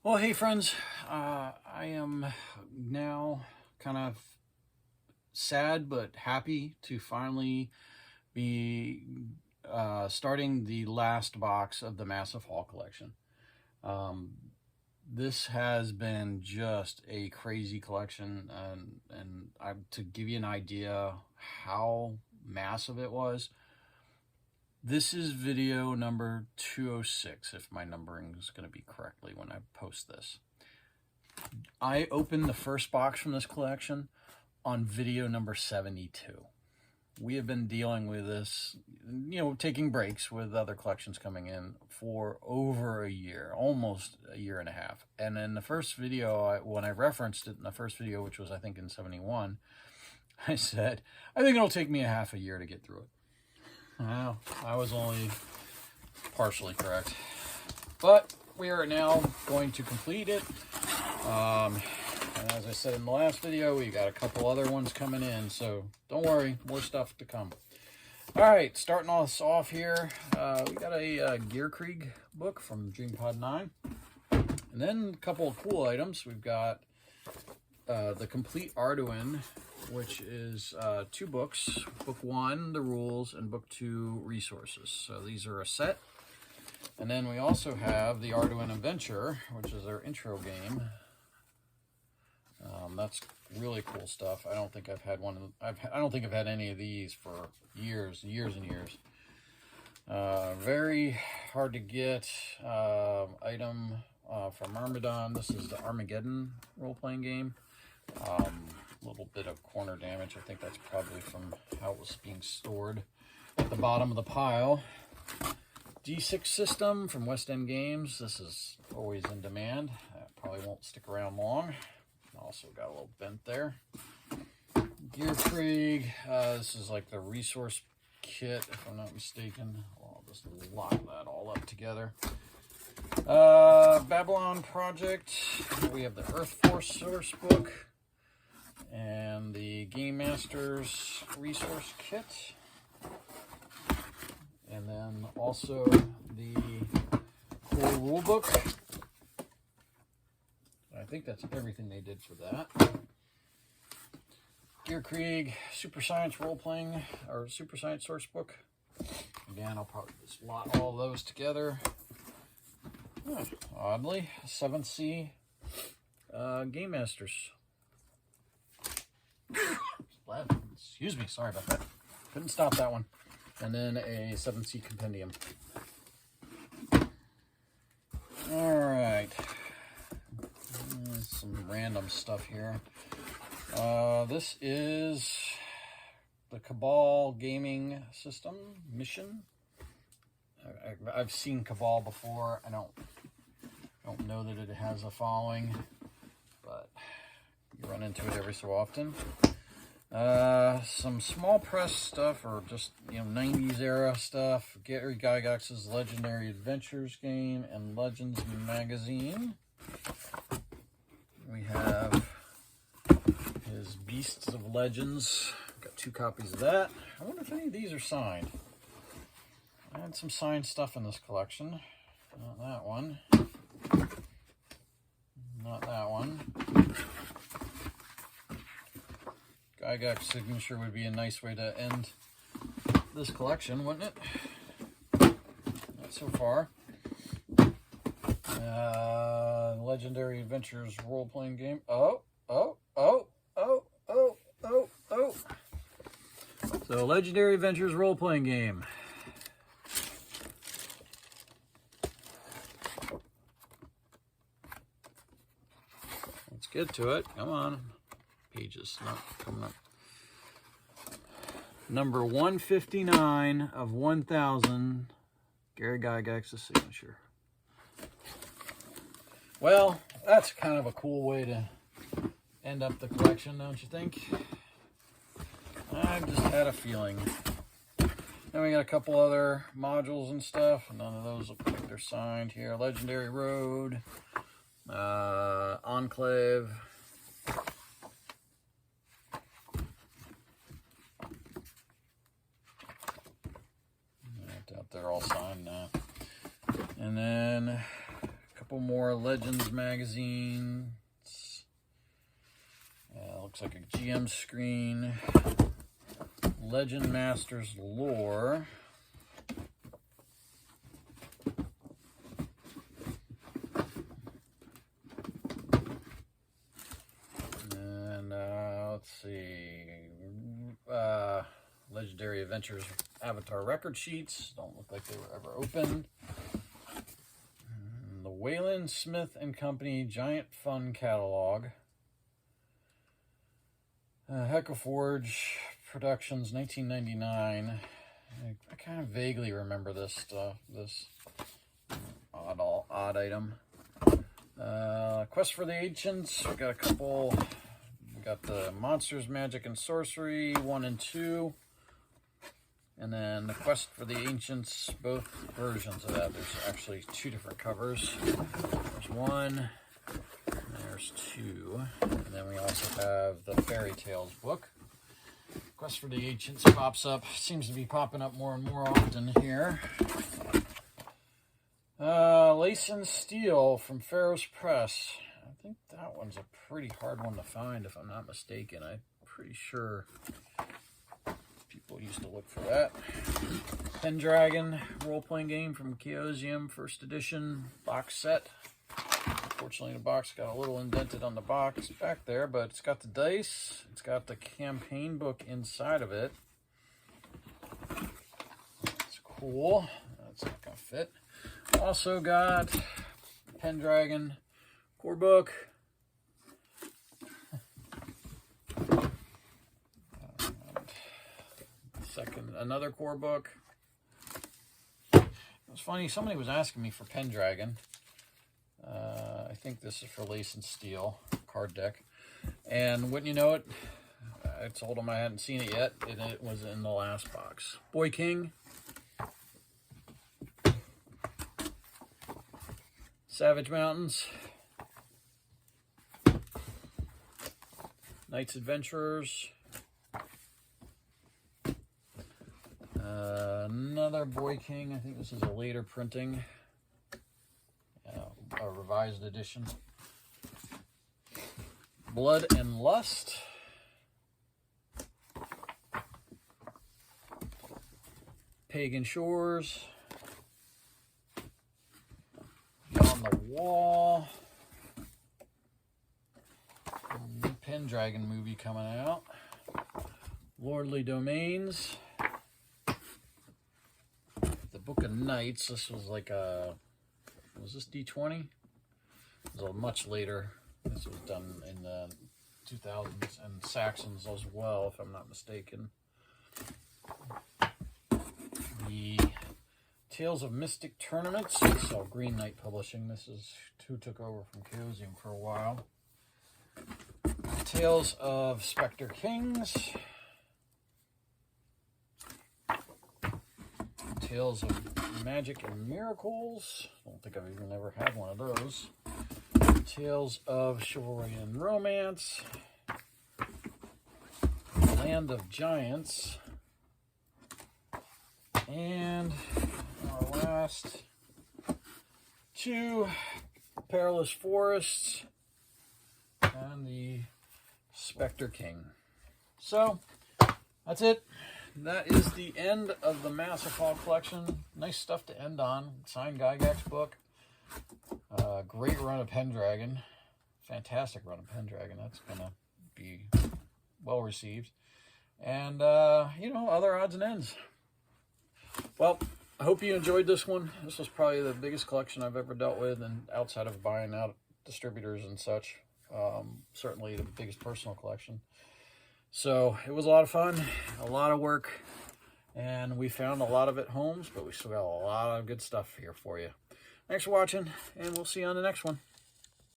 Well, hey friends, I am now kind of sad but happy to finally be starting the last box of the Massive Haul collection. Um, this has been just a crazy collection, and to give you an idea how massive it was, this is video number 206, if my numbering is going to be correctly when I post this. I opened the first box from this collection on video number 72. We have been dealing with this, taking breaks with other collections coming in for over a year, almost a year and a half. And in the first video, when I referenced it in the first video, which was I think in 71, I said, I think it'll take me a half a year to get through it. Well, I was only partially correct. But we are now going to complete it. And as I said in the last video, we got a couple other ones coming in, so don't worry, more stuff to come. All right, starting us off here, we got a Gear Krieg book from DreamPod 9. And then a couple of cool items. We've got the Complete Arduin, which is 2 books. Book 1, the rules, and book 2, resources. So these are a set. And then we also have the Arduin Adventure, which is our intro game. That's really cool stuff. I don't think I've had one. I don't think I've had any of these for years and years. Very hard to get item from Armageddon. This is the Armageddon role-playing game. A little bit of corner damage. I think that's probably from how it was being stored at the bottom of the pile. D6 system from West End Games. This is always in demand. Probably won't stick around long. Also got a little bent there. Gear Krieg. This is like the resource kit, if I'm not mistaken. I'll just lock that all up together. Babylon Project. We have the Earth Force source book and the Game Master's resource kit. And then also the cool rule book. I think that's everything they did for that. Gear Krieg, Super Science Role-Playing, or Super Science Source Book. Again, I'll probably just lot all those together. Oddly, 7th Sea Game Masters. Excuse me, sorry about that. Couldn't stop that one. And then a 7th Sea Compendium. Alright. Some random stuff here. This is the Cabal Gaming System Mission. I've seen Cabal before. I don't know that it has a following, but you run into it every so often. Some small press stuff, or just 90s era stuff. Gary Gygax's Legendary Adventures game and Legends magazine. We have his Beasts of Legends. Got 2 copies of that. I wonder if any of these are signed. I had some signed stuff in this collection. Not that one. Not that one. Gygax signature would be a nice way to end this collection, wouldn't it? Not so far. Legendary Adventures role-playing game. Oh. So, Legendary Adventures role-playing game. Let's get to it. Come on. Pages not coming up. Number 159 of 1000. Gary Gygax's signature. Well, that's kind of a cool way to end up the collection, don't you think? I just had a feeling. Then we got a couple other modules and stuff. None of those look like they're signed here. Legendary Road, Enclave. I doubt they're all signed now. And then a couple more more Legends magazine. Looks like a GM screen. Legend Masters lore. And let's see. Legendary Adventures Avatar record sheets. Don't look like they were ever opened. The Wayland Smith and Company Giant Fun Catalog. Hecaforge Productions, 1999. I kind of vaguely remember this stuff, this odd item. Quest for the Ancients. We got a couple. We got the Monsters, Magic, and Sorcery 1 and 2. And then the Quest for the Ancients, both versions of that. There's actually 2 different covers. There's 1, and there's 2. And then we also have the Fairy Tales book. Quest for the Ancients pops up, seems to be popping up more and more often here. Lace and Steel from Pharaoh's Press. I think that one's a pretty hard one to find, if I'm not mistaken. I'm pretty sure people used to look for that. Pendragon role-playing game from Chaosium, first edition box set. Unfortunately, the box got a little indented on the box back there, but it's got the dice. It's got the campaign book inside of it. That's cool. That's not going to fit. Also got Pendragon core book. Another core book. It was funny, somebody was asking me for Pendragon. I think this is for Lace and Steel card deck. And wouldn't you know it, I told them I hadn't seen it yet, and it was in the last box. Boy King. Savage Mountains. Knights Adventurers. Another Boy King. I think this is a later printing. A revised edition. Blood and Lust. Pagan Shores. On the Wall. New Pendragon movie coming out. Lordly Domains. The Book of Knights. This was like a... Was this D20? It was a much later. This was done in the 2000s and Saxons as well, if I'm not mistaken. The Tales of Mystic Tournaments. So Green Knight Publishing. This is who took over from Chaosium for a while. Tales of Spectre Kings. Tales of Magic and Miracles. I don't think I've even ever had one of those. Tales of Chivalry and Romance. Land of Giants. And our last 2, Perilous Forests and the Spectre King. So, that's it. That is the end of the Massive Haul collection. Nice stuff to end on. Signed Gygax book. Great run of Pendragon. Fantastic run of Pendragon. That's going to be well received. And, you know, other odds and ends. Well, I hope you enjoyed this one. This was probably the biggest collection I've ever dealt with, and outside of buying out distributors and such. Certainly the biggest personal collection. So it was a lot of fun, a lot of work, and we found a lot of it homes, but we still got a lot of good stuff here for you. Thanks for watching, and we'll see you on the next one.